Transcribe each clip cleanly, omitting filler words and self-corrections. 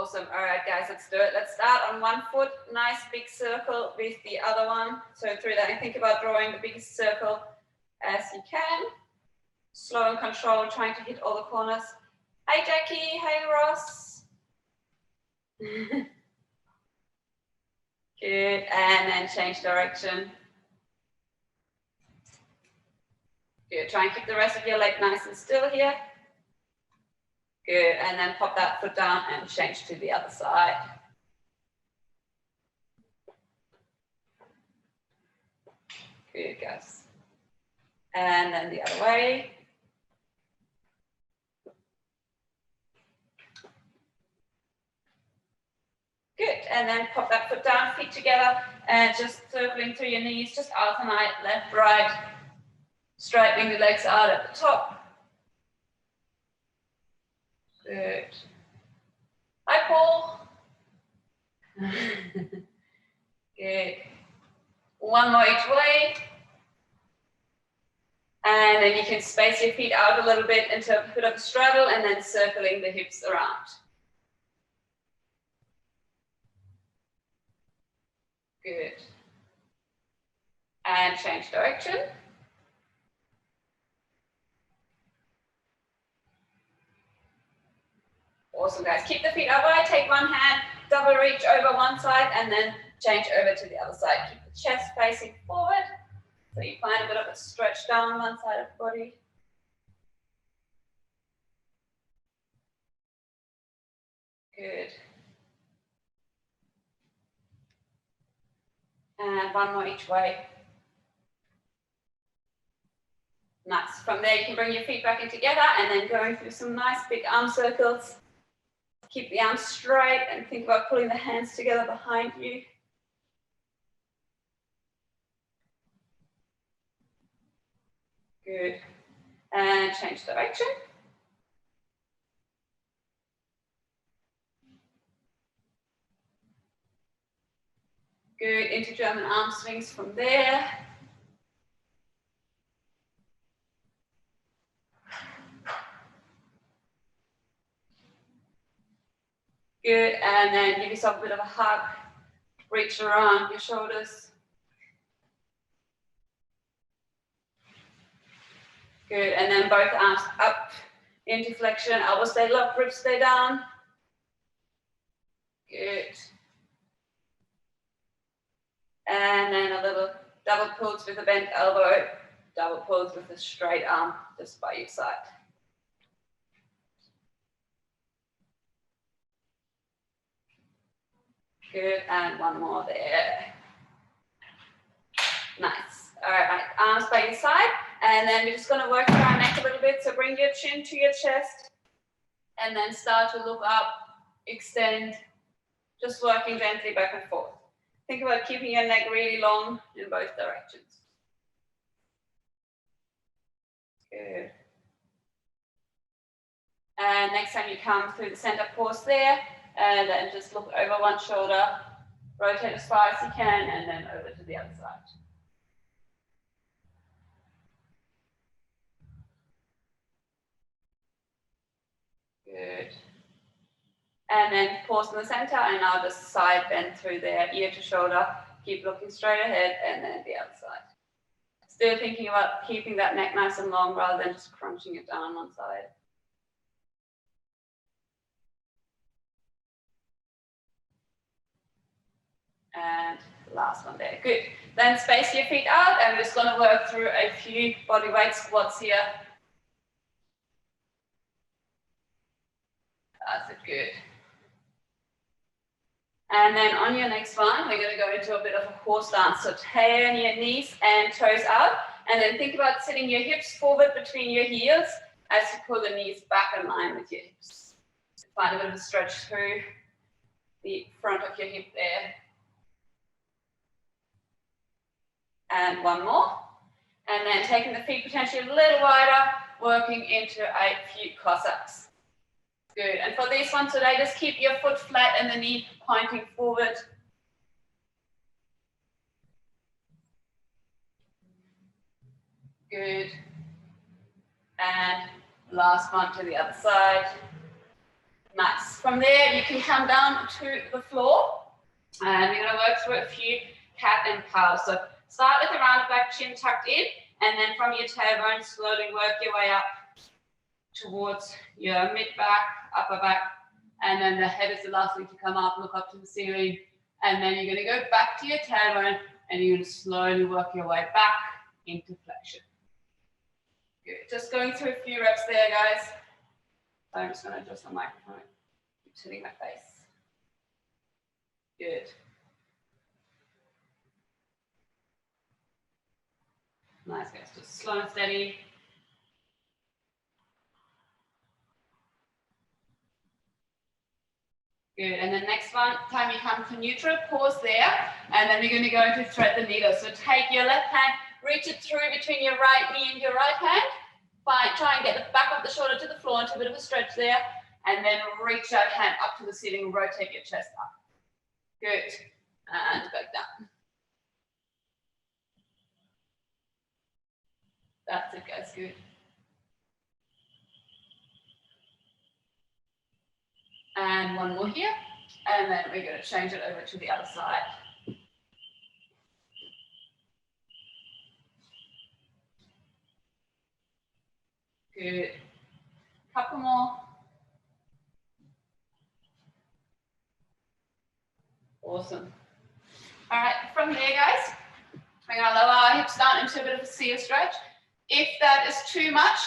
Awesome. All right, guys, let's do it. Let's start on one foot. Nice big circle with the other one. So through that, and think about drawing the biggest circle as you can. Slow and controlled, trying to hit all the corners. Hey, Jackie. Hey, Ross. Good. And then change direction. Good. Try and keep the rest of your leg nice and still here. Good. And then pop that foot down and change to the other side. Good, guys. And then the other way. Good. And then pop that foot down, feet together, and just circling through your knees. Just alternate left, right, straightening the legs out at the top. Good. Hi, Paul. Good. One more each way. And then you can space your feet out a little bit into a bit of a straddle and then circling the hips around. Good. And change direction. Awesome, guys. Keep the feet upright. Take one hand, double reach over one side, and then change over to the other side. Keep the chest facing forward. So you find a bit of a stretch down one side of the body. Good. And one more each way. Nice. From there, you can bring your feet back in together and then going through some nice big arm circles. Keep the arms straight and think about pulling the hands together behind you. Good. And change direction. Good. Into German arm swings from there. Good, and then give yourself a bit of a hug. Reach around your shoulders. Good, and then both arms up into flexion. Elbows stay locked, ribs stay down. Good. And then a little double pulls with a bent elbow, double pulls with a straight arm just by your side. Good, and one more there. Nice. All right, arms by your side, and then we're just going to work our neck a little bit. So bring your chin to your chest, and then start to look up, extend, just working gently back and forth. Think about keeping your neck really long in both directions. Good. And next time you come through the center pause there, and then just look over one shoulder, rotate as far as you can, and then over to the other side. Good. And then pause in the center, and now just side bend through there, ear to shoulder. Keep looking straight ahead, and then the other side. Still thinking about keeping that neck nice and long rather than just crunching it down on one side. And last one there. Good. Then space your feet out, and we're just going to work through a few body weight squats here. That's it. Good. And then on your next one, we're going to go into a bit of a horse dance. So turn your knees and toes out, and then think about sitting your hips forward between your heels as you pull the knees back in line with your hips. Find a bit of a stretch through the front of your hip there. And one more. And then taking the feet potentially a little wider, working into a few Cossacks. Good. And for this one today, just keep your foot flat and the knee pointing forward. Good. And last one to the other side. Nice. From there, you can come down to the floor, and we're going to work through a few cat and cow. So start with the round back, chin tucked in, and then from your tailbone, slowly work your way up towards your mid back, upper back, and then the head is the last thing to come up, look up to the ceiling, and then you're going to go back to your tailbone, and you're going to slowly work your way back into flexion. Good. Just going through a few reps there, guys. So I'm just going to adjust the microphone. Keeps hitting my face. Good. Nice, guys. Just slow and steady. Good. And then next one, time you come to neutral, pause there, and then we're going to go into thread the needle. So take your left hand, reach it through between your right knee and your right hand. Fine. Try and get the back of the shoulder to the floor into a bit of a stretch there, and then reach that hand up to the ceiling, rotate your chest up. Good. And back down. That's it, guys. Good. And one more here, and then we're going to change it over to the other side. Good. Couple more. Awesome. All right, from there, guys, we're going to lower our hips down into a bit of a seal stretch. If that is too much,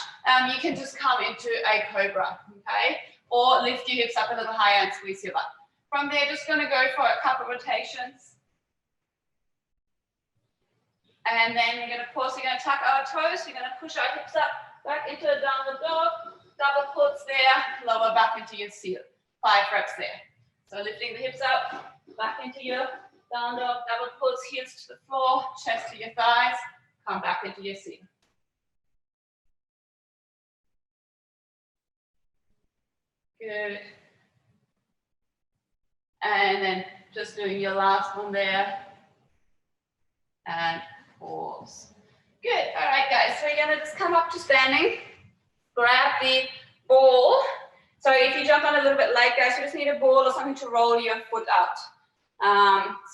you can just come into a cobra, okay? Or lift your hips up a little higher and squeeze your butt. From there, just going to go for a couple of rotations. And then we're going to pause. We're going to tuck our toes. We're going to push our hips up, back into a downward dog. Double puts there, lower back into your seal. 5 reps there. So lifting the hips up, back into your down dog, double puts, heels to the floor, chest to your thighs, come back into your seal. Good. And then just doing your last one there. And pause. Good. All right, guys. So we're going to just come up to standing. Grab the ball. So if you jump on a little bit late, guys, you just need a ball or something to roll your foot out.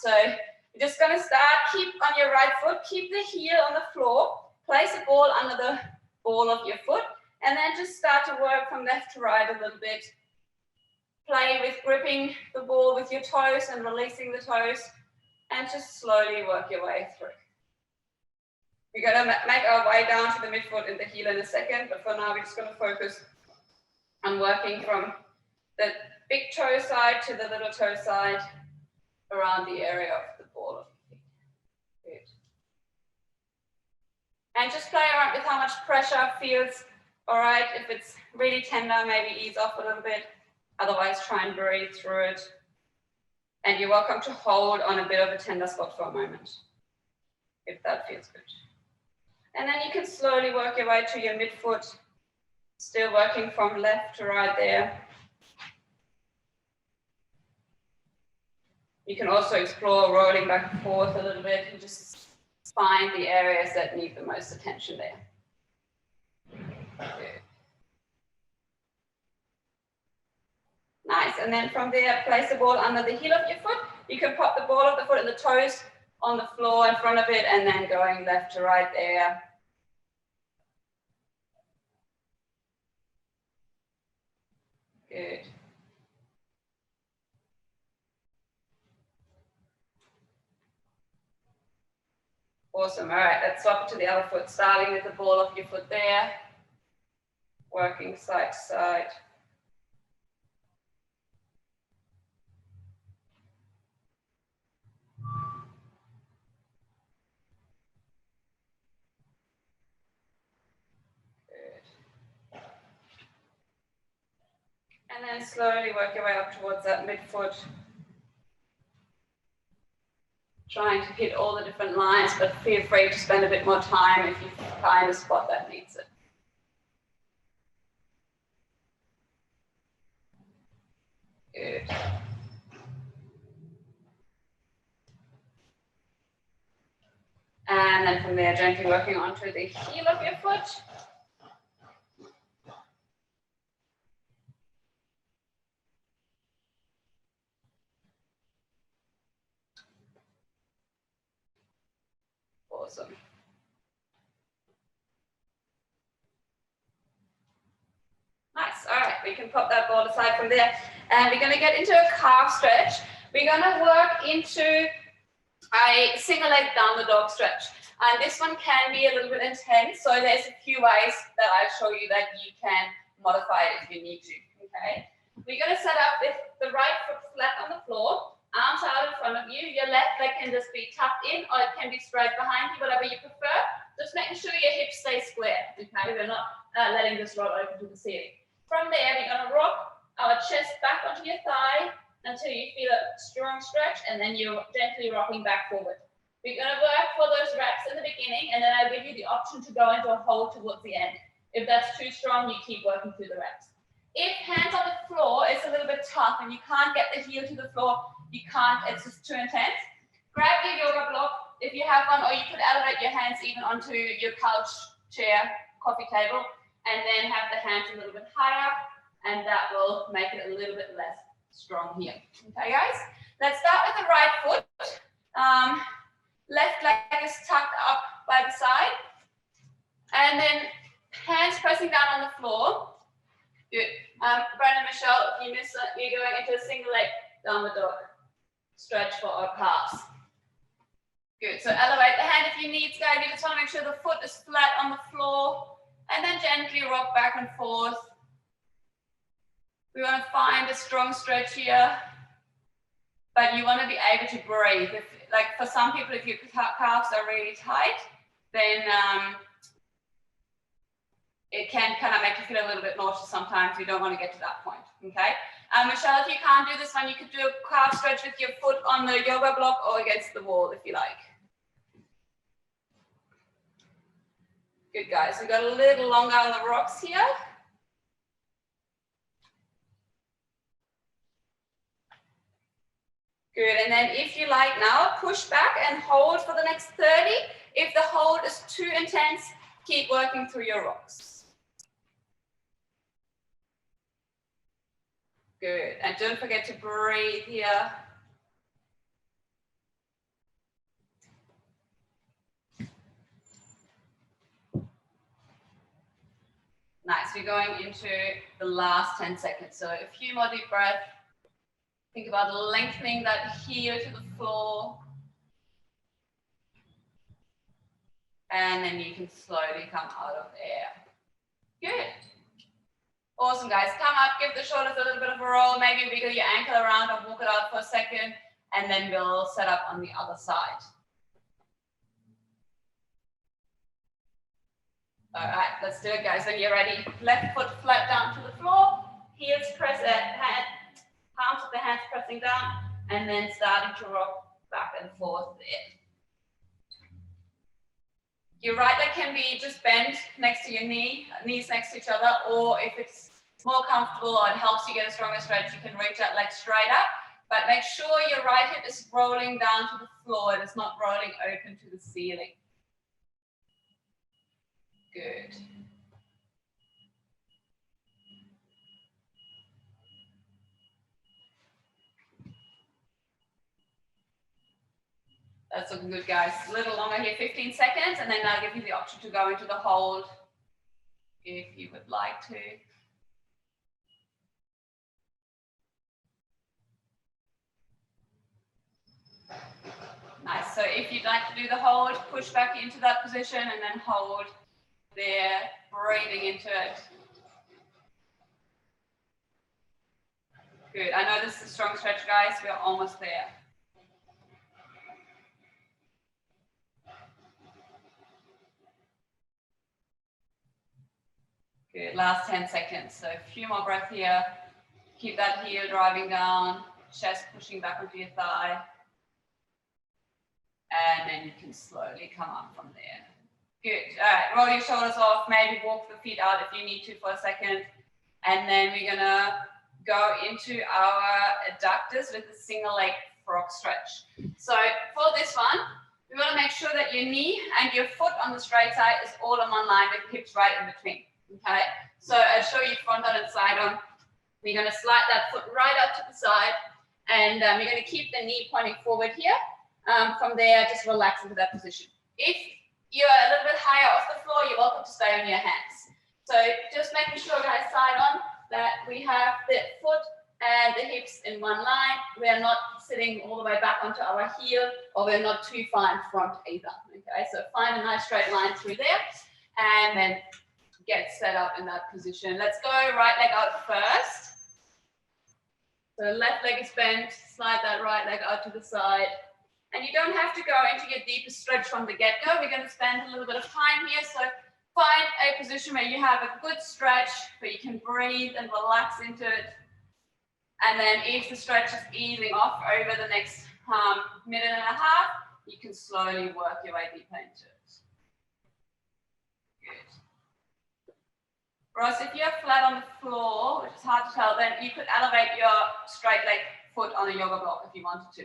So you're just going to start. Keep on your right foot. Keep the heel on the floor. Place a ball under the ball of your foot. And then just start to work from left to right a little bit. Play with gripping the ball with your toes and releasing the toes. And just slowly work your way through. We're going to make our way down to the midfoot and the heel in a second. But for now, we're just going to focus on working from the big toe side to the little toe side around the area of the ball of the feet. Good. And just play around with how much pressure feels. All right, if it's really tender, maybe ease off a little bit. Otherwise, try and breathe through it. And you're welcome to hold on a bit of a tender spot for a moment, if that feels good. And then you can slowly work your way to your midfoot, still working from left to right there. You can also explore rolling back and forth a little bit and just find the areas that need the most attention there. Good. Nice, and then from there, place the ball under the heel of your foot. You can pop the ball of the foot and the toes on the floor in front of it, and then going left to right there. Good. Awesome, all right, let's swap it to the other foot, starting with the ball of your foot there, working side to side. And then slowly work your way up towards that midfoot. Trying to hit all the different lines, but feel free to spend a bit more time if you find a spot that needs it. Good. And then from there, gently working onto the heel of your foot. Awesome. Nice. All right, we can pop that ball aside from there. And we're going to get into a calf stretch. We're going to work into a single leg down the dog stretch. And this one can be a little bit intense. So there's a few ways that I'll show you that you can modify it if you need to. Okay. We're going to set up with the right foot flat on the floor, arms out in front of you. Your left leg can just be tucked in or it can be spread behind you, whatever you prefer. Just making sure your hips stay square. Okay. We're not letting this roll open to the ceiling. From there, we're going to rock our chest back onto your thigh until you feel a strong stretch, and then you're gently rocking back forward. We're going to work for those reps in the beginning, and then I'll give you the option to go into a hold towards the end. If that's too strong, you keep working through the reps. If hands on the floor is a little bit tough and you can't get the heel to the floor, you can't, it's just too intense, grab your yoga block if you have one, or you could elevate your hands even onto your couch, chair, coffee table, and then have the hands a little bit higher, and that will make it a little bit less strong here. Okay, guys? Let's start with the right foot. Left leg is tucked up by the side, and then hands pressing down on the floor. Good. Brandon, Michelle, if you miss it, we're going into a single leg down the dog stretch for our calves. Good. So elevate the hand if you need, guys. You just want to make sure the foot is flat on the floor. And then gently rock back and forth. We want to find a strong stretch here, but you want to be able to breathe. If, like for some people, if your calves are really tight, then it can kind of make you feel a little bit nauseous sometimes. You don't want to get to that point, okay? Michelle, if you can't do this one, you could do a calf stretch with your foot on the yoga block or against the wall if you like. Good, guys. We've got a little longer on the rocks here. Good, and then if you like now, push back and hold for the next 30. If the hold is too intense, keep working through your rocks. Good, and don't forget to breathe here. Nice, we're going into the last 10 seconds. So a few more deep breaths. Think about lengthening that heel to the floor. And then you can slowly come out of air. Good. Awesome, guys. Come up, give the shoulders a little bit of a roll. Maybe wiggle your ankle around or walk it out for a second. And then we'll set up on the other side. All right, let's do it, guys. When you're ready, left foot flat down to the floor, heels press at hand, palms of the hands pressing down, and then starting to rock back and forth there. Your right leg can be just bent next to your knee, knees next to each other, or if it's more comfortable or it helps you get a stronger stretch, you can reach that leg straight up. But make sure your right hip is rolling down to the floor. It is not rolling open to the ceiling. Good. That's looking good, guys. A little longer here, 15 seconds, and then I'll give you the option to go into the hold if you would like to. Nice. So if you'd like to do the hold, push back into that position and then hold there, breathing into it. Good. I know this is a strong stretch, guys. We're almost there. Good. Last 10 seconds. So a few more breaths here. Keep that heel driving down, chest pushing back onto your thigh. And then you can slowly come up from there. Good. All right, roll your shoulders off, maybe walk the feet out if you need to for a second. And then we're gonna go into our adductors with a single leg frog stretch. So for this one, we wanna make sure that your knee and your foot on the straight side is all on one line with hips right in between, okay? So I'll show you front on and side on. We're gonna slide that foot right up to the side, and we're gonna keep the knee pointing forward here. From there, just relax into that position. If you're a little bit higher off the floor, you're welcome to stay on your hands. So just making sure, guys, side on, that we have the foot and the hips in one line. We are not sitting all the way back onto our heel, or we're not too far in front either. Okay, so find a nice straight line through there, and then get set up in that position. Let's go right leg out first. So left leg is bent, slide that right leg out to the side. And you don't have to go into your deepest stretch from the get-go. We're going to spend a little bit of time here. So find a position where you have a good stretch, where you can breathe and relax into it. And then if the stretch is easing off over the next minute and a half, you can slowly work your way deeper into it. Good. Ross, if you're flat on the floor, which is hard to tell, then you could elevate your straight leg foot on a yoga block if you wanted to.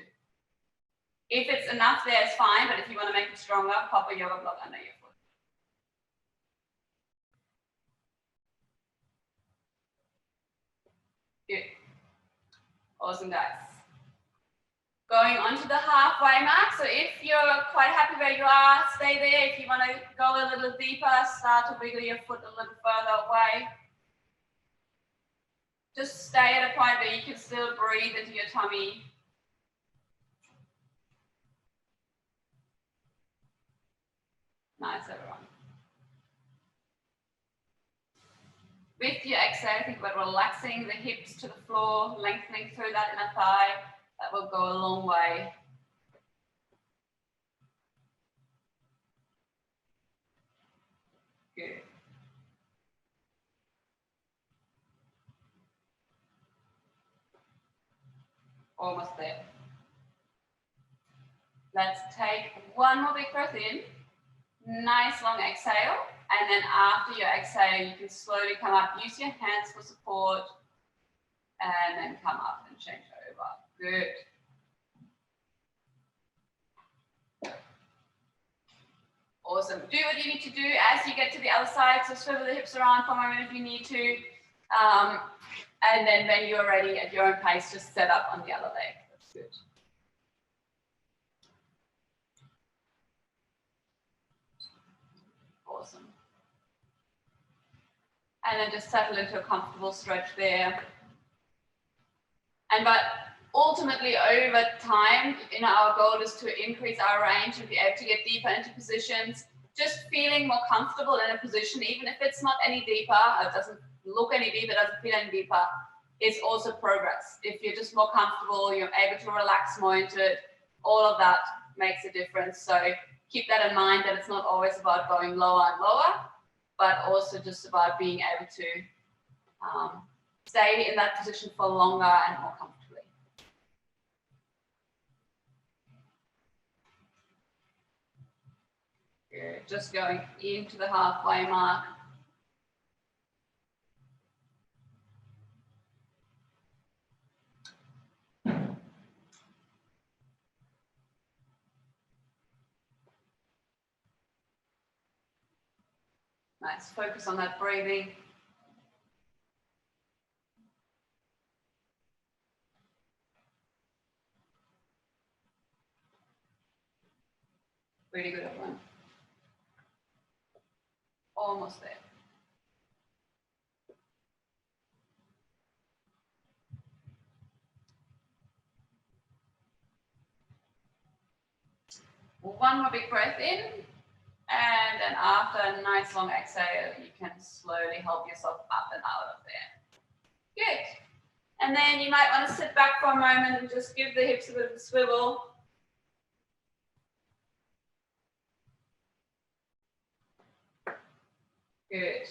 If it's enough there, it's fine, but if you want to make it stronger, pop a yoga block under your foot. Good. Awesome, guys. Going on to the halfway mark. So if you're quite happy where you are, stay there. If you want to go a little deeper, start to wiggle your foot a little further away. Just stay at a point where you can still breathe into your tummy. Nice, everyone. With your exhale, think about relaxing the hips to the floor, lengthening through that inner thigh. That will go a long way. Good. Almost there. Let's take one more big breath in. Nice long exhale, and then after your exhale, you can slowly come up. Use your hands for support, and then come up and change over. Good. Awesome. Do what you need to do as you get to the other side. So swivel the hips around for a moment if you need to, and then when you're ready at your own pace, just set up on the other leg. That's good. Awesome. And then just settle into a comfortable stretch there. But ultimately, over time, our goal is to increase our range and be able to get deeper into positions. Just feeling more comfortable in a position, even if it's not any deeper, it doesn't look any deeper, doesn't feel any deeper, is also progress. If you're just more comfortable, you're able to relax more into it, all of that makes a difference. So keep that in mind, that it's not always about going lower and lower, but also just about being able to stay in that position for longer and more comfortably. Good. Just going into the halfway mark. Nice. Focus on that breathing. Really good, everyone. Almost there. One more big breath in, and then after a nice long exhale, you can slowly help yourself up and out of there. Good. And then you might want to sit back for a moment and just give the hips a bit of a swivel. Good.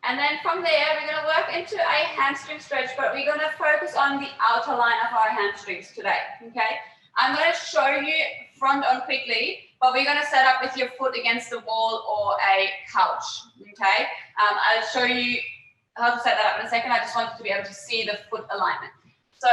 And then from there, we're going to work into a hamstring stretch, but we're going to focus on the outer line of our hamstrings today, okay? I'm going to show you front on quickly, but we're going to set up with your foot against the wall or a couch, okay? I'll show you how to set that up in a second. I just wanted to be able to see the foot alignment. So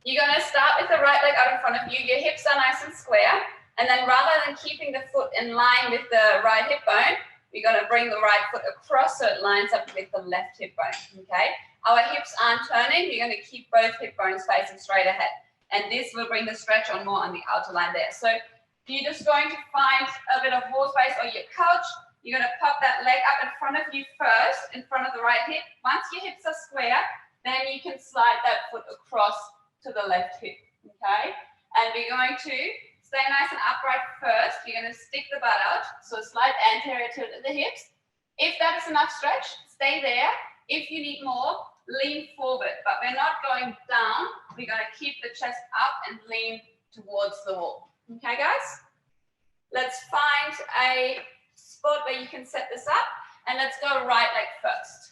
you're going to start with the right leg out in front of you. Your hips are nice and square. And then rather than keeping the foot in line with the right hip bone, we're going to bring the right foot across so it lines up with the left hip bone, okay? Our hips aren't turning. You're going to keep both hip bones facing straight ahead. And this will bring the stretch on more on the outer line there. So You're just going to find a bit of wall space or your couch. You're going to pop that leg up in front of you first, in front of the right hip. Once your hips are square, then you can slide that foot across to the left hip, okay? And we're going to stay nice and upright first. You're going to stick the butt out, so slight anterior tilt at the hips. If that is enough stretch, stay there. If you need more, lean forward, but we're not going down. We're going to keep the chest up and lean towards the wall. Okay, guys? Let's find a spot where you can set this up, and let's go right leg first.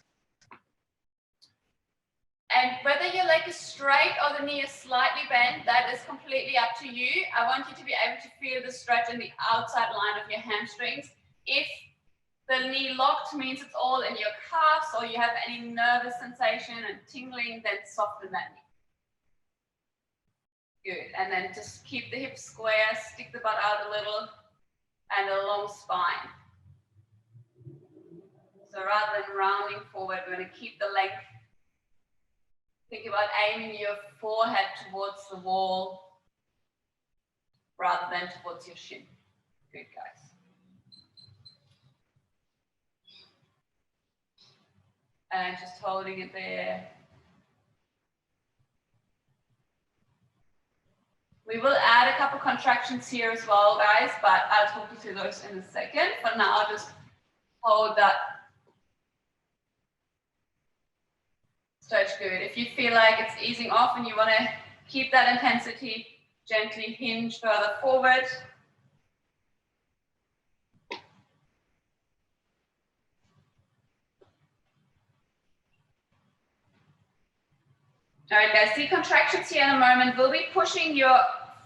And whether your leg is straight or the knee is slightly bent, that is completely up to you. I want you to be able to feel the stretch in the outside line of your hamstrings. If the knee locked means it's all in your calves, or you have any nervous sensation and tingling, then soften that knee. Good, and then just keep the hips square, stick the butt out a little, and a long spine. So rather than rounding forward, we're going to keep the length. Think about aiming your forehead towards the wall rather than towards your shin. Good, guys. And just holding it there. We will add a couple contractions here as well, guys, but I'll talk you through those in a second. For now, just hold that stretch good. If you feel like it's easing off and you want to keep that intensity, gently hinge further forward. All right, guys, see contractions here in a moment. We'll be pushing your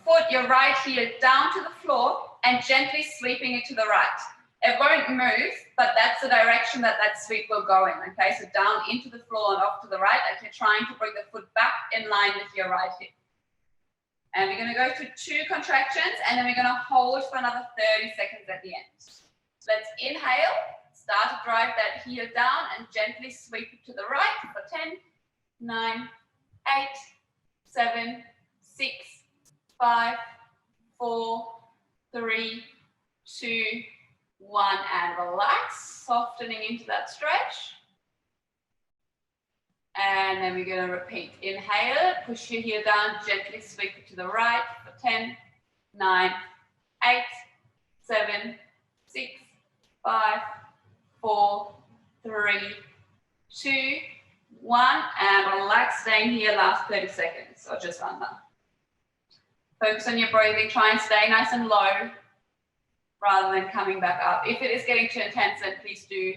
foot, your right heel, down to the floor and gently sweeping it to the right. It won't move, but that's the direction that that sweep will go in, okay? So down into the floor and off to the right, like you're trying to bring the foot back in line with your right hip. And we're going to go through 2 contractions, and then we're going to hold for another 30 seconds at the end. Let's inhale, start to drive that heel down and gently sweep it to the right for 10, 9, 8, 7, 6, 5, 4, 3, 2, 1, and relax, softening into that stretch. And then we're going to repeat. Inhale, push your heel down, gently sweep it to the right for 10, 9, 8, 7, 6, 5, 4, 3, 2, 1, and relax, staying here last 30 seconds or just under. Focus on your breathing, try and stay nice and low rather than coming back up. If it is getting too intense, then please do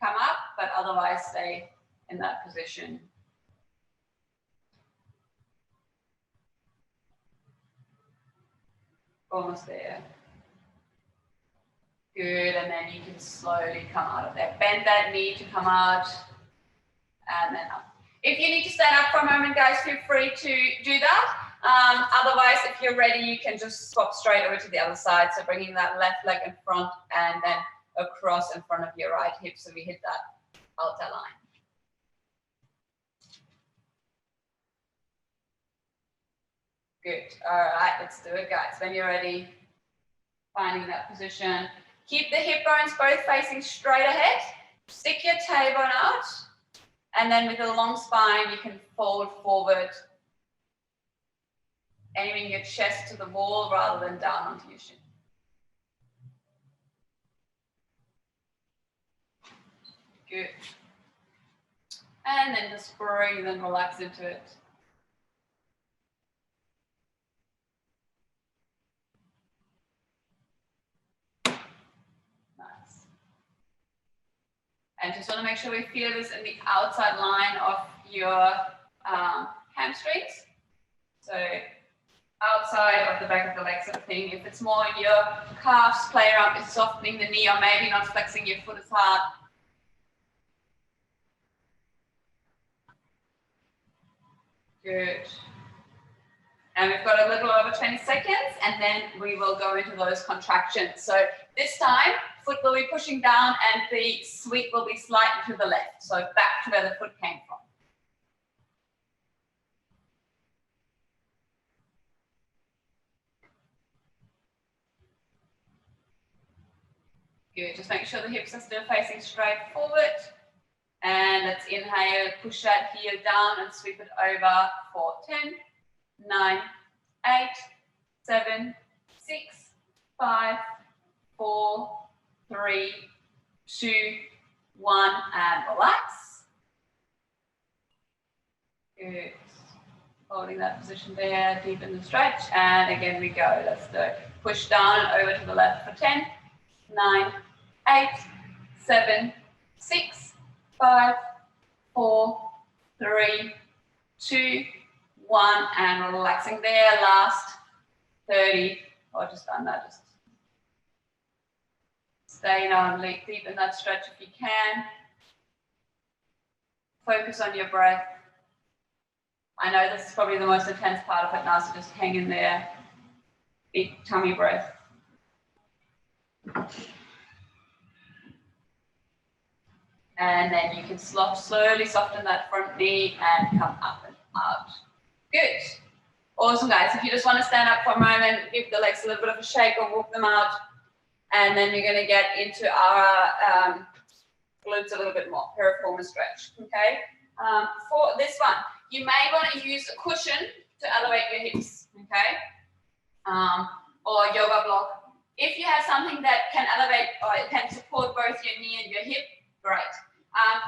come up, but otherwise stay in that position. Almost there. Good, and then you can slowly come out of there. Bend that knee to come out, and then up. If you need to stand up for a moment, guys, feel free to do that. Otherwise, if you're ready, you can just swap straight over to the other side. So bringing that left leg in front and then across in front of your right hip, so we hit that outer line. Good. All right, let's do it, guys. When you're ready, finding that position. Keep the hip bones both facing straight ahead. Stick your tailbone out. And then with a long spine, you can fold forward, aiming your chest to the wall rather than down onto your shin. Good. And then just breathe and relax into it. Nice. And just want to make sure we feel this in the outside line of your hamstrings. So outside of the back of the leg sort of thing. If it's more in your calves, play around with softening the knee or maybe not flexing your foot as hard. Good. And we've got a little over 20 seconds and then we will go into those contractions. So this time, foot will be pushing down and the sweep will be slightly to the left. So back to where the foot came from. Good. Just make sure the hips are still facing straight forward. And let's inhale, push that heel down and sweep it over for 10, 9, 8, 7, 6, 5, 4, 3, 2, 1, and relax. Good. Holding that position there, deepen the stretch, and again we go. Let's do it. Push down and over to the left for 10, 9, 8, 7, 6, 5, 4, 3, 2, 1, and relaxing there. Last 30, or just done that. Just stay now and deepen that stretch if you can. Focus on your breath. I know this is probably the most intense part of it now, so just hang in there. Big tummy breath. And then you can slowly soften that front knee and come up and out. Good. Awesome, guys. If you just want to stand up for a moment, give the legs a little bit of a shake or walk them out. And then we're going to get into our glutes a little bit more, piriformis stretch, okay? For this one, you may want to use a cushion to elevate your hips, okay? Or a yoga block. If you have something that can elevate or it can support both your knee and your hip, great.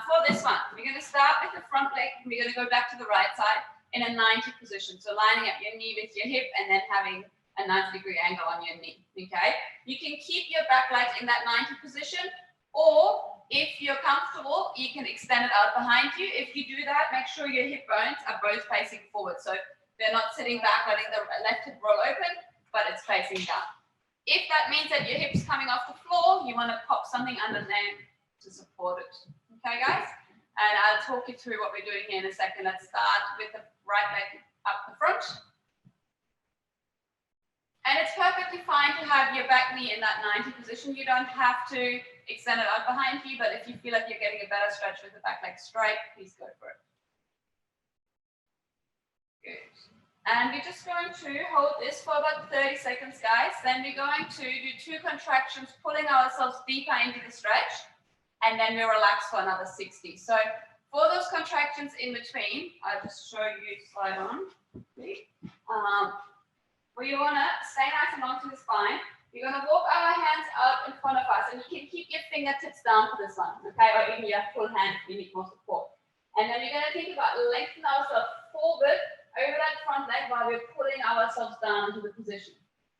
For this one, we're going to start with the front leg and we're going to go back to the right side in a 90 position. So lining up your knee with your hip and then having a 90-degree angle on your knee, okay? You can keep your back leg in that 90 position, or if you're comfortable, you can extend it out behind you. If you do that, make sure your hip bones are both facing forward. So they're not sitting back, letting the left hip roll open, but it's facing down. If that means that your hip's coming off the floor, you want to pop something under there to support it. Okay, guys? And I'll talk you through what we're doing here in a second. Let's start with the right leg up the front. And it's perfectly fine to have your back knee in that 90 position. You don't have to extend it out behind you, but if you feel like you're getting a better stretch with the back leg straight, please go for it. Good. And we're just going to hold this for about 30 seconds, guys. Then we're going to do 2 contractions, pulling ourselves deeper into the stretch, and then we'll relax for another 60. So for those contractions in between, I'll just show you slide on. We want to stay nice and long to the spine. We're going to walk our hands out in front of us, and you can keep your fingertips down for this one, okay? Or even your full hand if you need more support. And then we're going to think about lengthening ourselves forward over that front leg while we're pulling ourselves down into the position.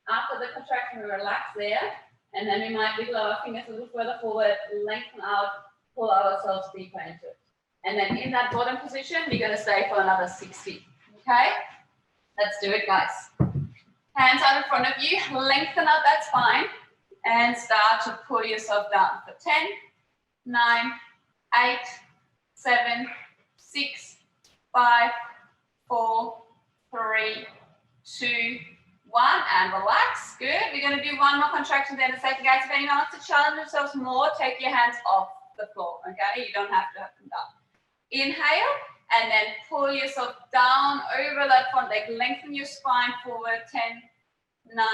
After the contraction, we relax there, and then we might wiggle our fingers a little further forward, lengthen out, pull ourselves deeper into it. And then in that bottom position, we're going to stay for another 60, okay? Let's do it, guys. Hands out in front of you, lengthen out that spine, and start to pull yourself down for 10, 9, 8, 7, 6, 5, 4, 3, 2, 1, and relax. Good. We're going to do one more contraction there in a second, guys. If anyone wants to challenge themselves more, take your hands off the floor, okay? You don't have to have them down. Inhale, and then pull yourself down over that front leg. Lengthen your spine forward. 10, 9,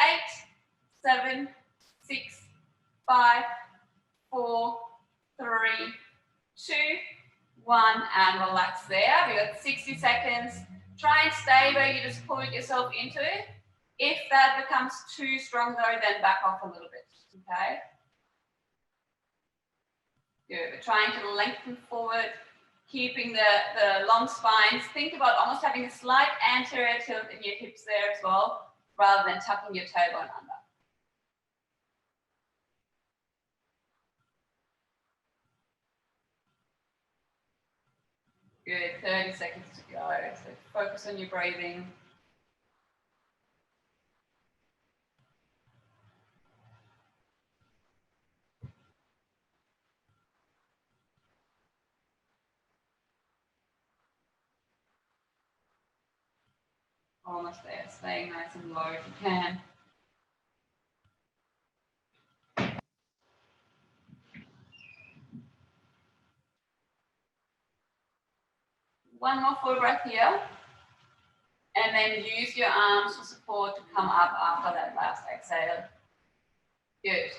8, 7, 6, 5, 4, 3, 2, 1, and relax there. We got 60 seconds. Try and stay where you just pull yourself into it. If that becomes too strong though, then back off a little bit, okay? Good. We're trying to lengthen forward, keeping the long spines. Think about almost having a slight anterior tilt in your hips there as well, rather than tucking your tailbone under. Good, 30 seconds to go. So focus on your breathing. Almost there, staying nice and low if you can. One more full breath here. And then use your arms for support to come up after that last exhale. Good.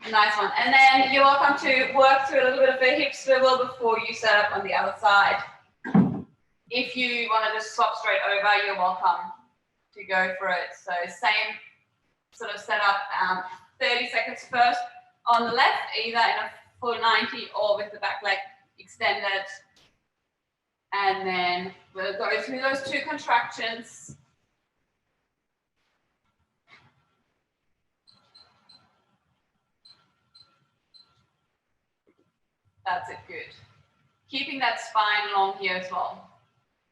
Nice one. And then you're welcome to work through a little bit of a hip swivel before you set up on the other side. If you want to just swap straight over, you're welcome to go for it. So same sort of setup, 30 seconds first on the left, either in a full 90 or with the back leg extended. And then we'll go through those 2 contractions. That's it, good. Keeping that spine long here as well.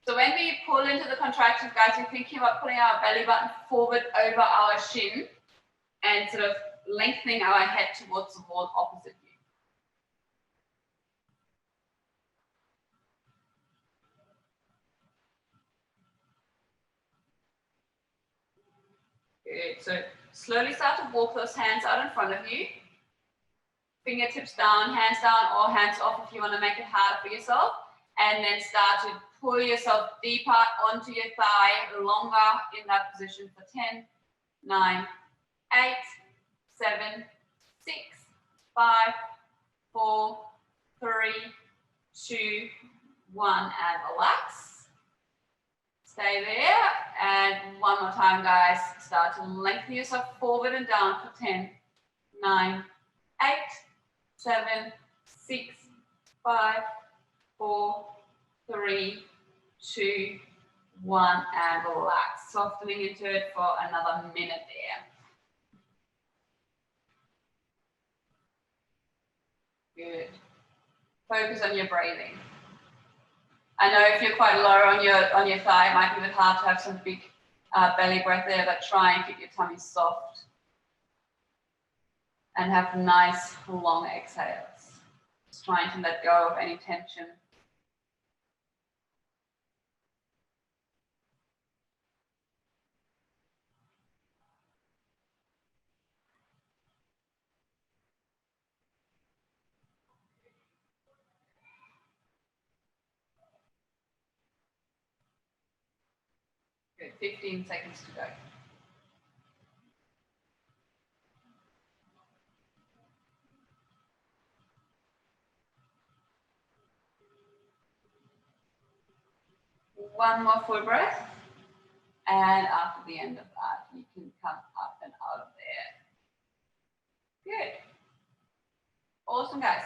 So when we pull into the contractions, guys, we're thinking about pulling our belly button forward over our shin and sort of lengthening our head towards the wall opposite you. Good. So slowly start to walk those hands out in front of you. Fingertips down, hands down, or hands off if you want to make it harder for yourself. And then start to pull yourself deeper onto your thigh, longer in that position for 10, 9, 8, 7, 6, 5, 4, 3, 2, 1, and relax. Stay there. And one more time, guys. Start to lengthen yourself forward and down for 10, 9, 8, 7, 6, 5, 4, 3, 2, 1, and relax. Softening into it for another minute there. Good. Focus on your breathing. I know if you're quite low on your thigh, it might be a bit hard to have some big belly breath there, but try and keep your tummy soft and have nice long exhales. Just trying to let go of any tension. Good, 15 seconds to go. One more full breath. And after the end of that, you can come up and out of there. Good. Awesome, guys.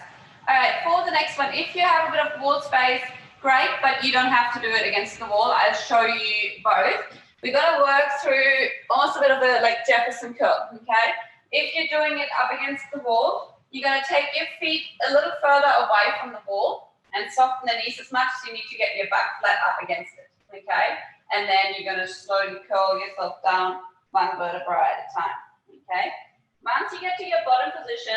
All right, for the next one, if you have a bit of wall space, great, but you don't have to do it against the wall. I'll show you both. We're going to work through almost a bit of a like Jefferson curl, okay? If you're doing it up against the wall, you're going to take your feet a little further away from the wall and soften the knees as much as you need to get your back flat up against it, okay? And then you're going to slowly curl yourself down one vertebra at a time, okay? Once you get to your bottom position,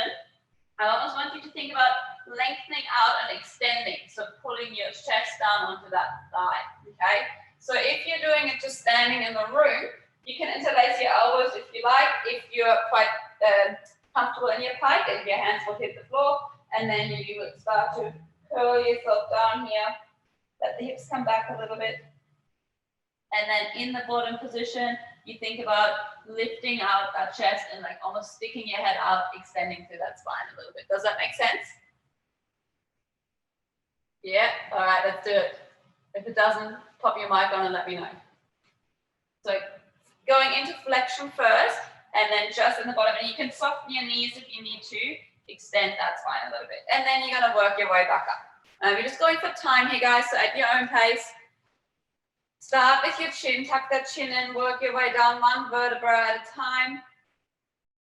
I almost want you to think about lengthening out and extending, so pulling your chest down onto that thigh, okay? So if you're doing it just standing in the room, you can interlace your elbows if you like. If you're quite comfortable in your plank, and your hands will hit the floor, and then you will start to curl yourself down here, let the hips come back a little bit. And then in the bottom position, you think about lifting out that chest and like almost sticking your head out, extending through that spine a little bit. Does that make sense? Yeah? All right, let's do it. If it doesn't, pop your mic on and let me know. So going into flexion first, and then just in the bottom, and you can soften your knees if you need to, extend that spine a little bit. And then you're gonna work your way back up. We're just going for time here, guys, so at your own pace. Start with your chin, tuck that chin in, work your way down one vertebra at a time.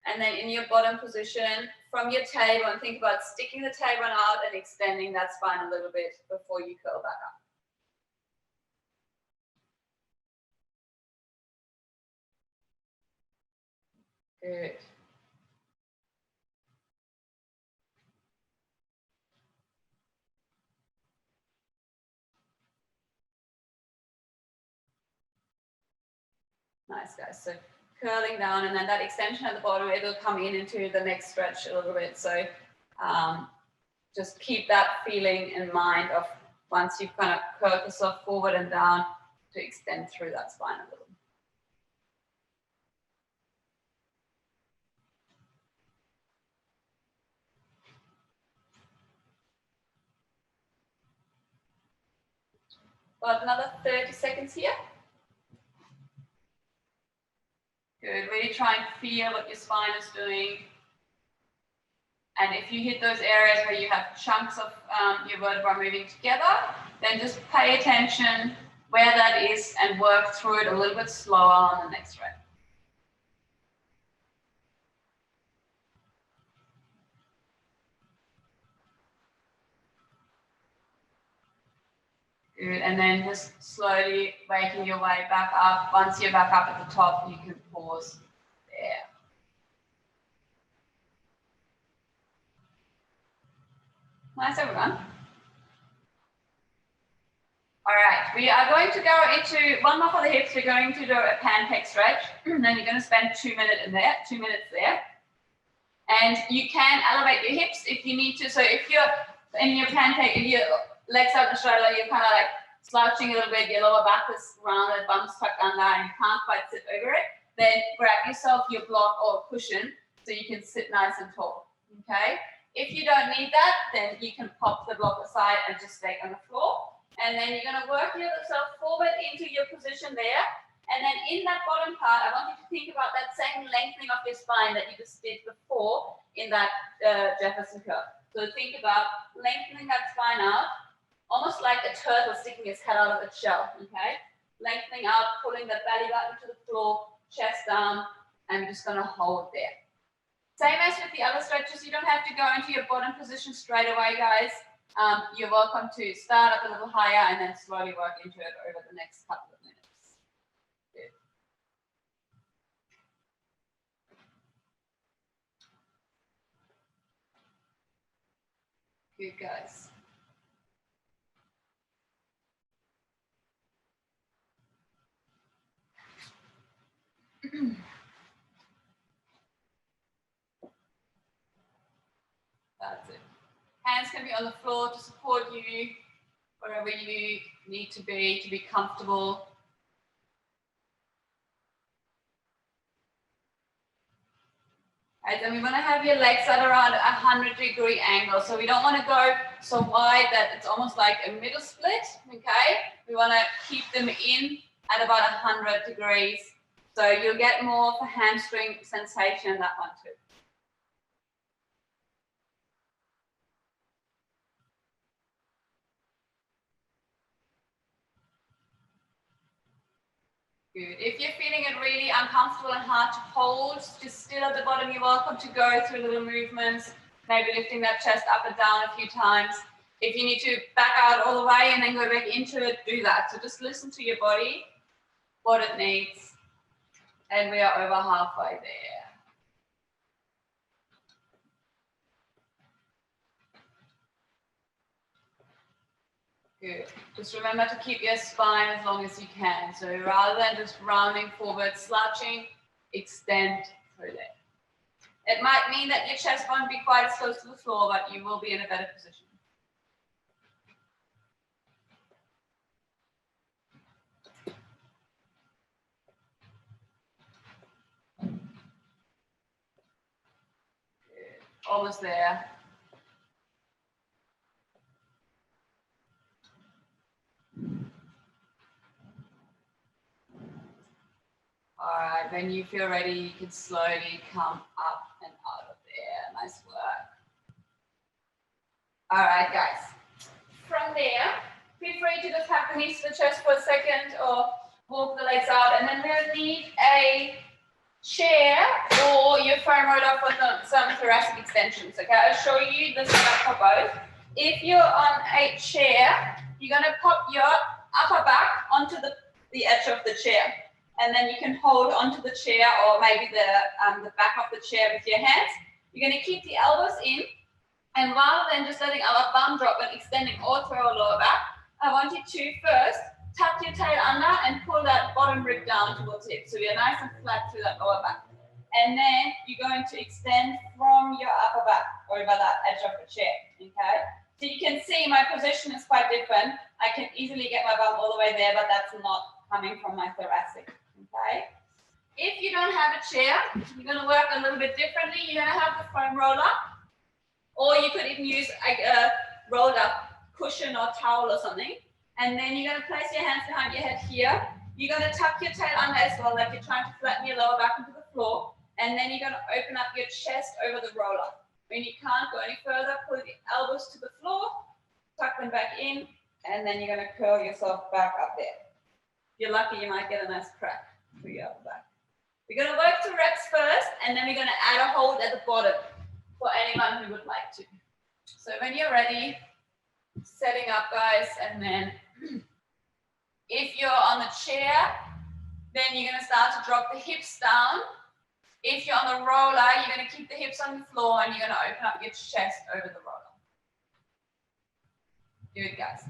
And then in your bottom position, from your tailbone, think about sticking the tailbone out and extending that spine a little bit before you curl back up. Good. Nice, guys. So curling down, and then that extension at the bottom, it'll come into the next stretch a little bit. So just keep that feeling in mind of once you've kind of curled yourself forward and down to extend through that spine a little. Got another 30 seconds here. Good, really try and feel what your spine is doing. And if you hit those areas where you have chunks of your vertebra moving together, then just pay attention where that is and work through it a little bit slower on the next rep. Good, and then just slowly making your way back up. Once you're back up at the top, you can pause there. Nice, everyone. All right, we are going to go into one more for the hips. We're going to do a pancake stretch. And then you're going to spend 2 minutes in there, 2 minutes there. And you can elevate your hips if you need to. So if you're in your pancake, if your legs out straight, you're kind of like slouching a little bit, your lower back is rounded, bumps tucked under, and you can't quite sit over it, then grab yourself your block or cushion so you can sit nice and tall, okay? If you don't need that, then you can pop the block aside and just stay on the floor. And then you're going to work yourself forward into your position there. And then in that bottom part, I want you to think about that same lengthening of your spine that you just did before in that Jefferson curl. So think about lengthening that spine out, almost like a turtle sticking its head out of its shell, okay? Lengthening out, pulling the belly button to the floor, chest down, and you're just going to hold there. Same as with the other stretches, you don't have to go into your bottom position straight away, guys. You're welcome to start up a little higher and then slowly work into it over the next couple of minutes. Good, guys. That's it. Hands can be on the floor to support you wherever you need to be comfortable. Right, then we want to have your legs at around a 100-degree angle. So we don't want to go so wide that it's almost like a middle split, okay? We want to keep them in at about 100 degrees. So you'll get more of a hamstring sensation in that one too. Good. If you're feeling it really uncomfortable and hard to hold, just still at the bottom, you're welcome to go through little movements, maybe lifting that chest up and down a few times. If you need to back out all the way and then go back into it, do that. So just listen to your body, what it needs. And we are over halfway there. Good. Just remember to keep your spine as long as you can. So rather than just rounding forward, slouching, extend through there. It might mean that your chest won't be quite as close to the floor, but you will be in a better position. Good. Almost there. All right, when you feel ready, you can slowly come up and out of there. Nice work. All right, guys. From there, feel free to just have the knees to the chest for a second or walk the legs out. And then we'll need a chair or your foam roller for some thoracic extensions. Okay, I'll show you the setup for both. If you're on a chair, you're going to pop your upper back onto the edge of the chair. And then you can hold onto the chair or maybe the back of the chair with your hands. You're going to keep the elbows in. And rather than just letting our bum drop and extending all through our lower back, I want you to first tuck your tail under and pull that bottom rib down towards it. So you're nice and flat through that lower back. And then you're going to extend from your upper back over that edge of the chair, okay? So you can see my position is quite different. I can easily get my bum all the way there, but that's not coming from my thoracic. Okay. If you don't have a chair, you're going to work a little bit differently. You're going to have the foam roller, or you could even use a rolled up cushion or towel or something. And then you're going to place your hands behind your head here. You're going to tuck your tail under as well, like you're trying to flatten your lower back into the floor. And then you're going to open up your chest over the roller. When you can't go any further, pull the elbows to the floor, tuck them back in, and then you're going to curl yourself back up there. If you're lucky, you might get a nice crack through your upper back. We're going to work 2 reps first, and then we're going to add a hold at the bottom for anyone who would like to. So when you're ready, setting up, guys, and then if you're on the chair, then you're going to start to drop the hips down. If you're on the roller, you're going to keep the hips on the floor and you're going to open up your chest over the roller. Good, guys.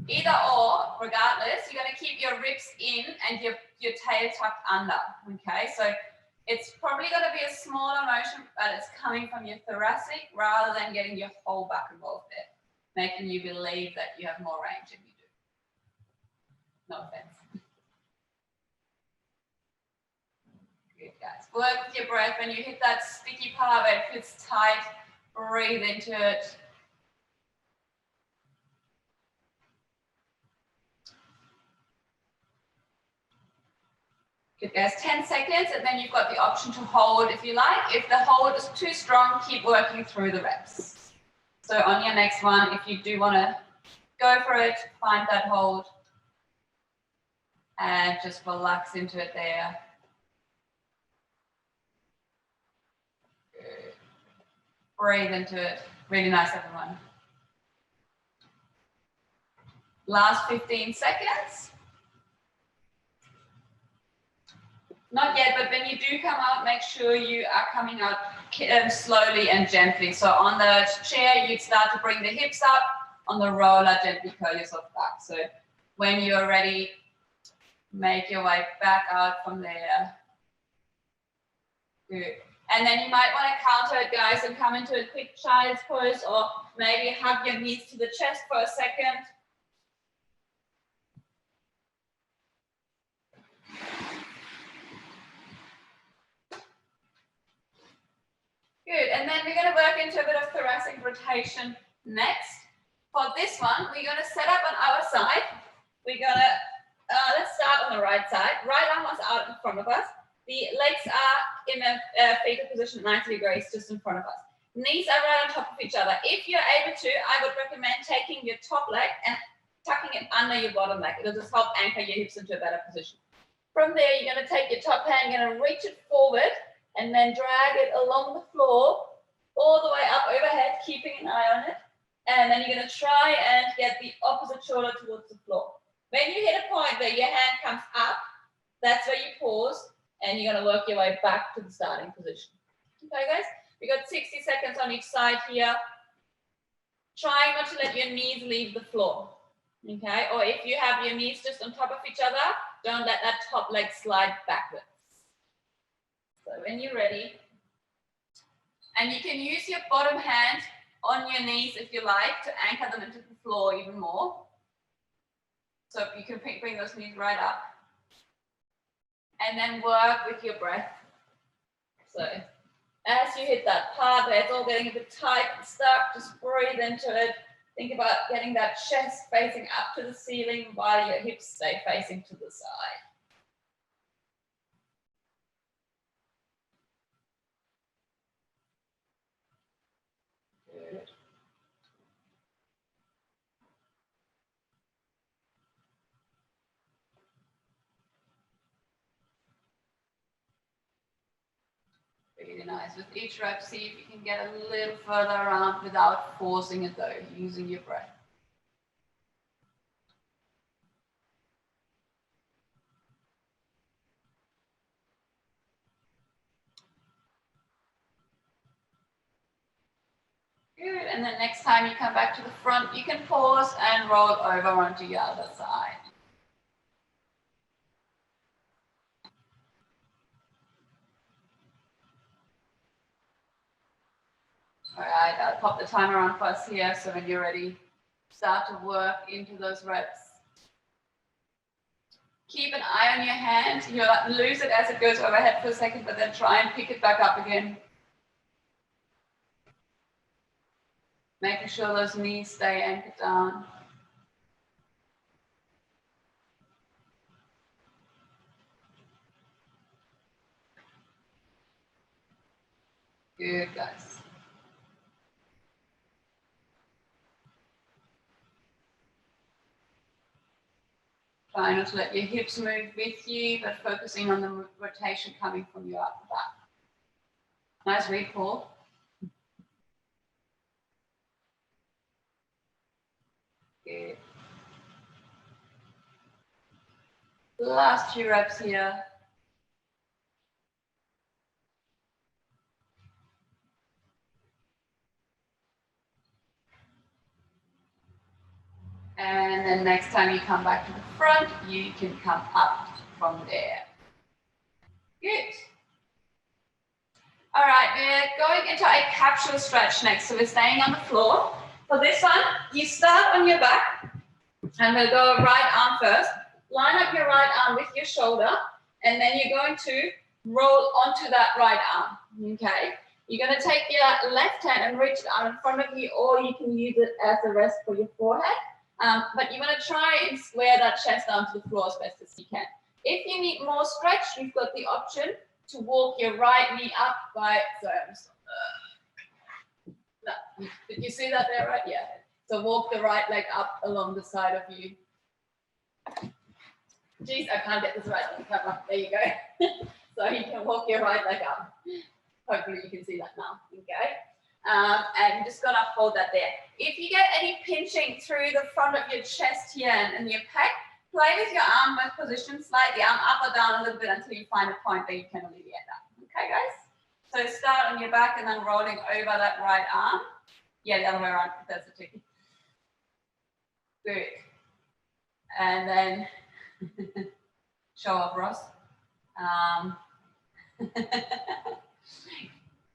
Either or, regardless, you're going to keep your ribs in and your tail tucked under, okay? So it's probably going to be a smaller motion, but it's coming from your thoracic rather than getting your whole back involved there, making you believe that you have more range than you do. No offense. Good, guys. Work with your breath. When you hit that sticky part where it feels tight, breathe into it. Good, guys. 10 seconds, and then you've got the option to hold if you like. If the hold is too strong, keep working through the reps. So on your next one, if you do want to go for it, find that hold and just relax into it there. Good. Breathe into it. Really nice, everyone. Last 15 seconds. Not yet, but when you do come out, make sure you are coming out slowly and gently. So on the chair, you'd start to bring the hips up. On the roller, gently curl yourself back. So when you're ready, make your way back out from there. Good. And then you might want to counter it, guys, and come into a quick child's pose, or maybe hug your knees to the chest for a second. Good, and then we're going to work into a bit of thoracic rotation next. For this one, we're going to set up on our side. We're going to, let's start on the right side. Right arm is out in front of us. The legs are in a fetal position, 90 degrees, just in front of us. Knees are right on top of each other. If you're able to, I would recommend taking your top leg and tucking it under your bottom leg. It'll just help anchor your hips into a better position. From there, you're going to take your top hand, you're going to reach it forward, and then drag it along the floor, all the way up overhead, keeping an eye on it. And then you're going to try and get the opposite shoulder towards the floor. When you hit a point where your hand comes up, that's where you pause, and you're going to work your way back to the starting position. Okay, guys? We've got 60 seconds on each side here. Try not to let your knees leave the floor. Okay? Or if you have your knees just on top of each other, don't let that top leg slide backwards. So when you're ready, and you can use your bottom hand on your knees if you like to anchor them into the floor even more. So you can bring those knees right up. And then work with your breath. So as you hit that part where it's all getting a bit tight and stuck, just breathe into it. Think about getting that chest facing up to the ceiling while your hips stay facing to the side. Good. Really nice. With each rep, see if you can get a little further around without forcing it though, using your breath. Good, and then next time you come back to the front, you can pause and roll over onto your other side. All right, I'll pop the timer on for us here, so when you're ready, start to work into those reps. Keep an eye on your hand. You'll lose it as it goes overhead for a second, but then try and pick it back up again. Making sure those knees stay anchored down. Good, guys. Try not to let your hips move with you, but focusing on the rotation coming from your upper back. Nice recall. Good. Last few reps here. And then next time you come back to the front, you can come up from there. Good. All right, we're going into a capsule stretch next. So we're staying on the floor. For this one, you start on your back, and we'll go right arm first. Line up your right arm with your shoulder, and then you're going to roll onto that right arm, okay? You're going to take your left hand and reach it out in front of you, or you can use it as a rest for your forehead. But you want to try and square that chest down to the floor as best as you can. If you need more stretch, you've got the option to walk your right knee up by, did you see that there, right? Yeah. So walk the right leg up along the side of you. Geez, I can't get this right on the camera. There you go. So you can walk your right leg up. Hopefully you can see that now, okay? And you're just gonna hold that there. If you get any pinching through the front of your chest here and your pec, play with your arm position, slide the arm up or down a little bit until you find a point that you can alleviate that. Okay, guys? So start on your back and then rolling over that right arm. Yeah, the other way around, that's a tricky. Good. And then, show off, Ross.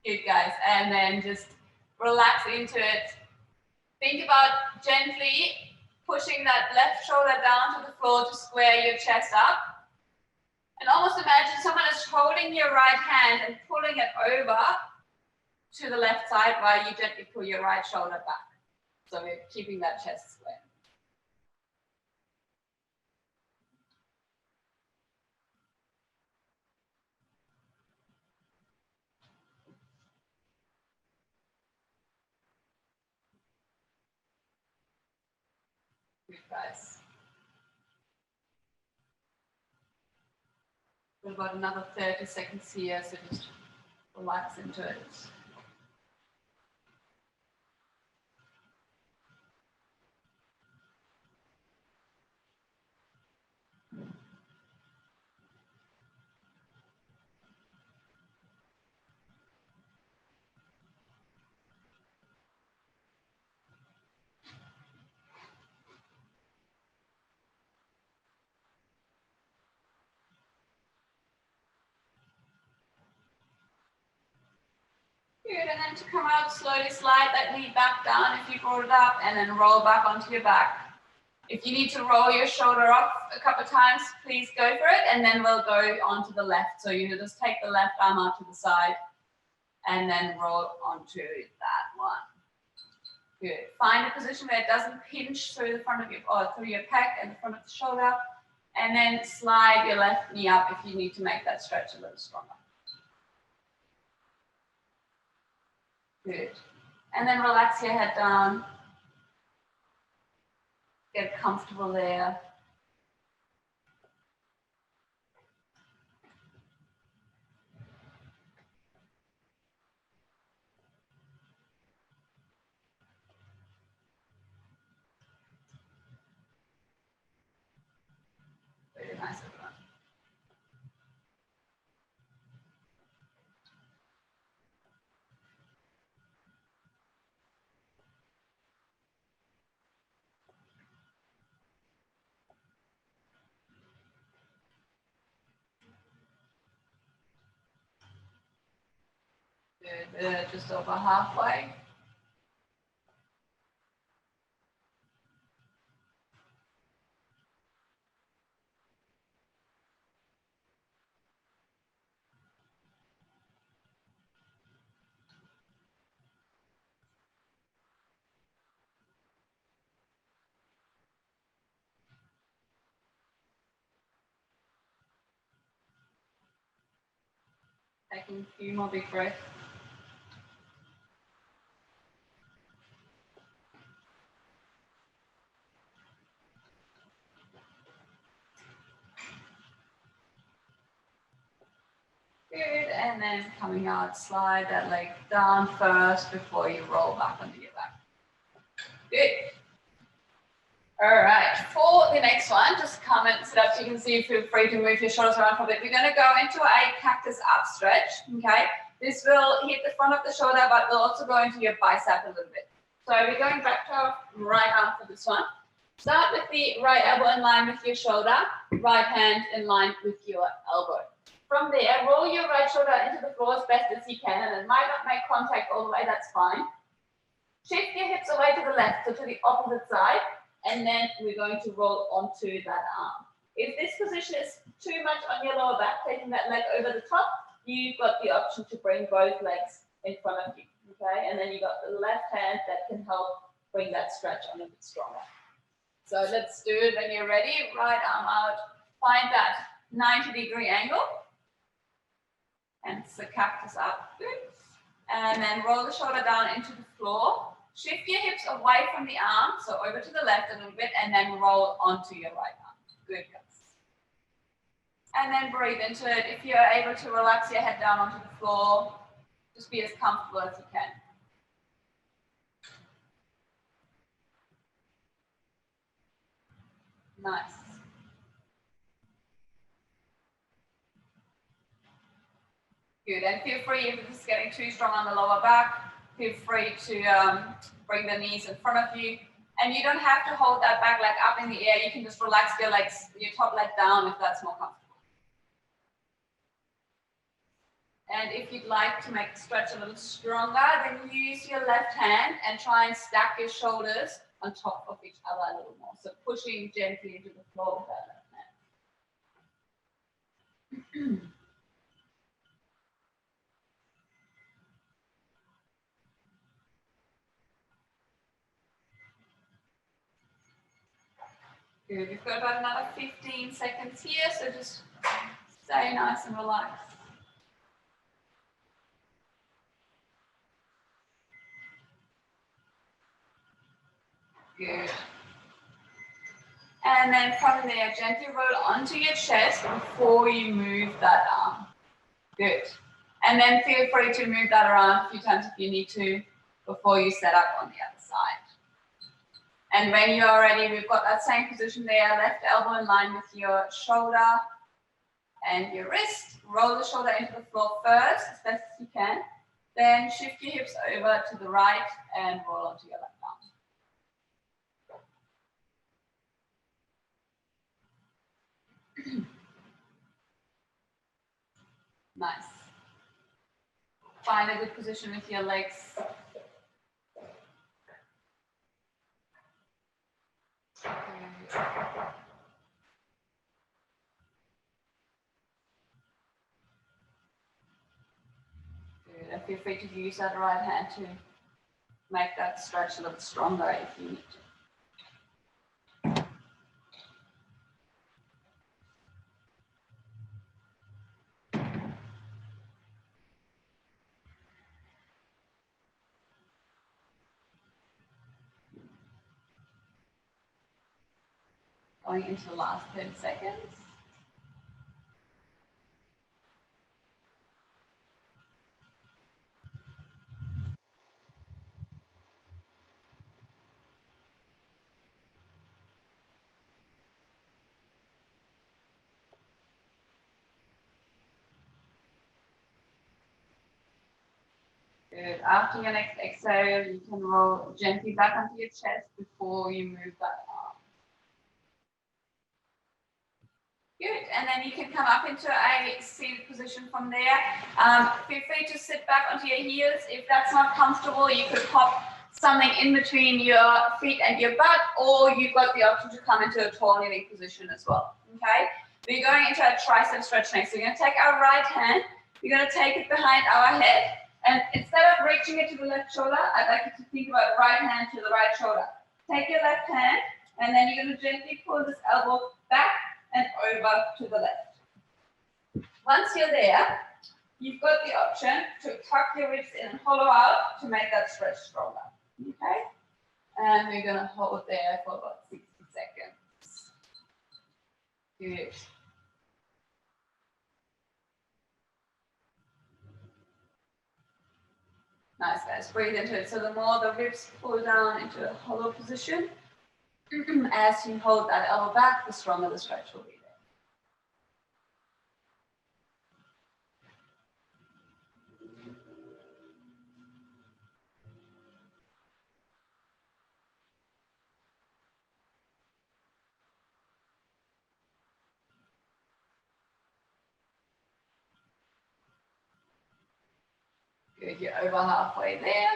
Good, guys. And then just relax into it. Think about gently pushing that left shoulder down to the floor to square your chest up. And almost imagine someone is holding your right hand and pulling it over to the left side while you gently pull your right shoulder back. So we're keeping that chest square. Good, guys. We've got another 30 seconds here, so just relax into it. Good, and then to come out, slowly slide that knee back down if you brought it up, and then roll back onto your back. If you need to roll your shoulder up a couple of times, please go for it, and then we'll go onto the left. So you just take the left arm out to the side, and then roll onto that one. Good. Find a position where it doesn't pinch through the front of your, or through your pec and the front of the shoulder, and then slide your left knee up if you need to make that stretch a little stronger. Good. And then relax your head down. Get comfortable there. Very nice, everyone. Good, just over halfway. Taking a few more big breaths. Good, and then coming out, slide that leg down first before you roll back onto your back. Good. All right, for the next one, just come and sit up so you can see, feel free to move your shoulders around for a bit. We're going to go into a cactus up stretch, okay? This will hit the front of the shoulder, but will also go into your bicep a little bit. So we're going back to our right arm for this one. Start with the right elbow in line with your shoulder, right hand in line with your elbow. From there, roll your right shoulder into the floor as best as you can, and it might not make contact all the way, that's fine. Shift your hips away to the left, so to the opposite side, and then we're going to roll onto that arm. If this position is too much on your lower back, taking that leg over the top, you've got the option to bring both legs in front of you, okay? And then you've got the left hand that can help bring that stretch on a bit stronger. So let's do it when you're ready. Right arm out, find that 90-degree angle, and it's the cactus up, good. And then roll the shoulder down into the floor. Shift your hips away from the arm, so over to the left a little bit, and then roll onto your right arm. Good, guys. And then breathe into it. If you're able to relax your head down onto the floor, just be as comfortable as you can. Nice. Good, and feel free, if this is getting too strong on the lower back, feel free to bring the knees in front of you. And you don't have to hold that back leg up in the air. You can just relax your legs, your top leg down if that's more comfortable. And if you'd like to make the stretch a little stronger, then use your left hand and try and stack your shoulders on top of each other a little more. So pushing gently into the floor with that left hand. Good. We've got about another 15 seconds here, so just stay nice and relaxed. Good. And then from there, gently roll onto your chest before you move that arm. Good. And then feel free to move that around a few times if you need to before you set up on the other side. And when you are ready, we've got that same position there, left elbow in line with your shoulder and your wrist. Roll the shoulder into the floor first, as best as you can. Then shift your hips over to the right and roll onto your left arm. Nice. Find a good position with your legs. Good. And feel free to use that right hand to make that stretch a little stronger if you need to. Going into the last 10 seconds. Good. After your next exhale, you can roll gently back onto your chest before you move that arm. Good. And then you can come up into a seated position from there. Feel free to sit back onto your heels. If that's not comfortable, you could pop something in between your feet and your butt, or you've got the option to come into a tall kneeling position as well. Okay. We're going into a tricep stretch next. So we're going to take our right hand. We're going to take it behind our head. And instead of reaching it to the left shoulder, I'd like you to think about right hand to the right shoulder. Take your left hand, and then you're going to gently pull this elbow back and over to the left. Once you're there, you've got the option to tuck your ribs in and hollow out to make that stretch stronger. Okay? And we're going to hold there for about 60 seconds. Good. guys. Breathe into it. So the more the ribs pull down into a hollow position, as you hold that elbow back, the stronger the stretch will be there. Good, you're over halfway there.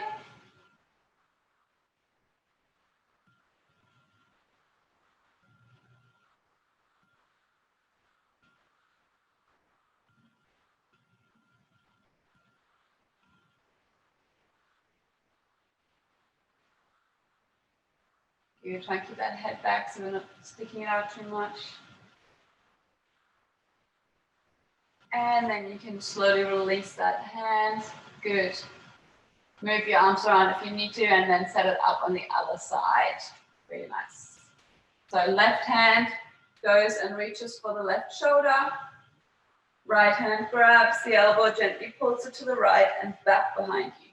You try and keep that head back so we're not sticking it out too much. And then you can slowly release that hand. Good. Move your arms around if you need to, and then set it up on the other side. Very nice. So left hand goes and reaches for the left shoulder. Right hand grabs the elbow, gently pulls it to the right and back behind you.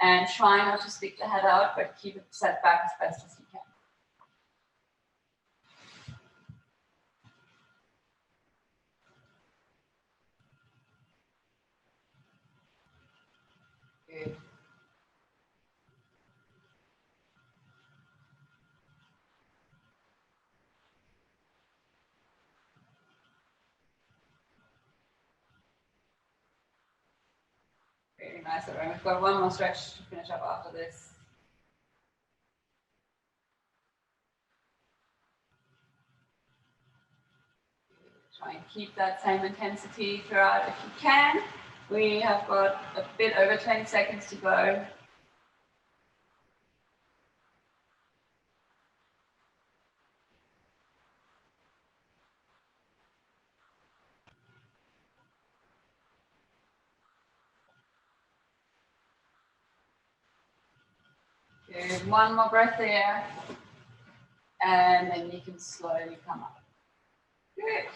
And try not to stick the head out, but keep it set back as best as you can. Good. Very nice. Everyone. We've got one more stretch to finish up after this. Try and keep that same intensity throughout if you can. We have got a bit over 20 seconds to go. Good. One more breath there. And then you can slowly come up. Good.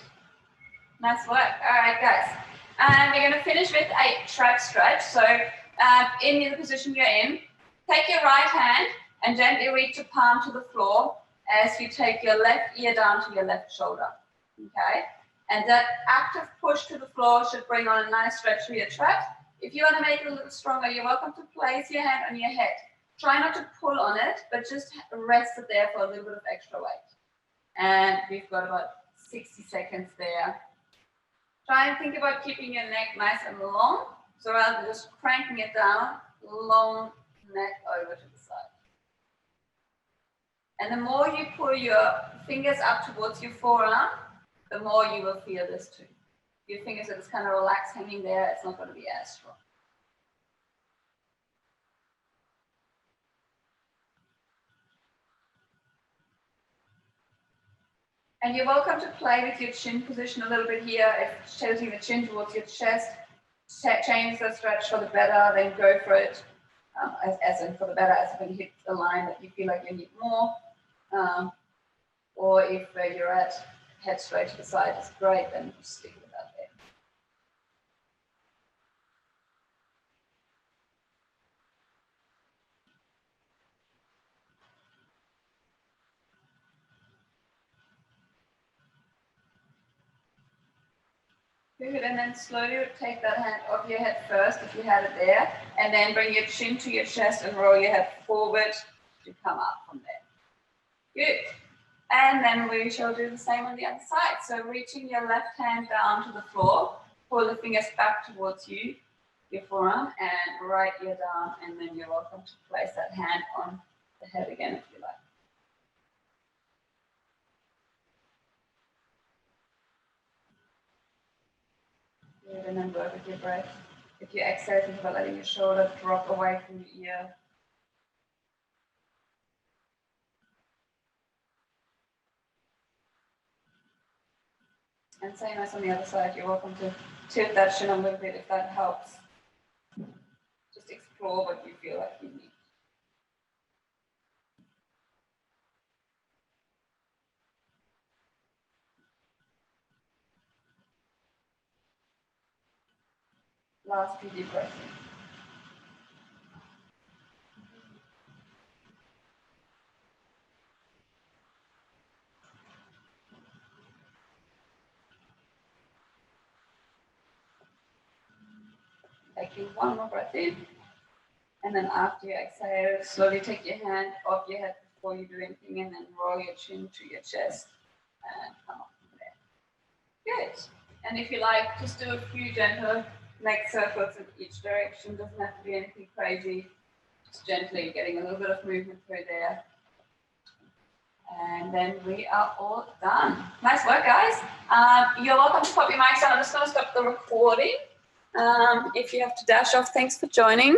Nice work. All right, guys. And we're going to finish with a trap stretch. So in the position you're in, take your right hand and gently reach your palm to the floor as you take your left ear down to your left shoulder. Okay? And that active push to the floor should bring on a nice stretch for your traps. If you want to make it a little stronger, you're welcome to place your hand on your head. Try not to pull on it, but just rest it there for a little bit of extra weight. And we've got about 60 seconds there. Try and think about keeping your neck nice and long. So rather than just cranking it down, long neck over to the side. And the more you pull your fingers up towards your forearm, the more you will feel this too. Your fingers are just kind of relaxed, hanging there. It's not going to be as strong. And you're welcome to play with your chin position a little bit here. If tilting the chin towards your chest, change the stretch for the better, then go for it. As in for the better, as if you hit the line that you feel like you need more. Or if you're at head straight to the side, it's great, then just stick with that there. Good, and then slowly take that hand off your head first if you had it there, and then bring your chin to your chest and roll your head forward to come up from there. Good. And then we shall do the same on the other side. So reaching your left hand down to the floor, pull the fingers back towards you, your forearm, and right ear down, and then you're welcome to place that hand on the head again if you like. Good, and then work with your breath. If you exhale, think about letting your shoulder drop away from your ear. And same as on the other side, you're welcome to tilt that chin a little bit if that helps. Just explore what you feel like you need. Last few deep breaths in. taking one more breath in. And then after you exhale, slowly take your hand off your head before you do anything, and then roll your chin to your chest and come up from there. Good. And if you like, just do a few gentle leg circles in each direction. Doesn't have to be anything crazy. Just gently getting a little bit of movement through there. And then we are all done. Nice work, guys. You're welcome to pop your mics on. I'm just going to stop the recording. If you have to dash off, thanks for joining.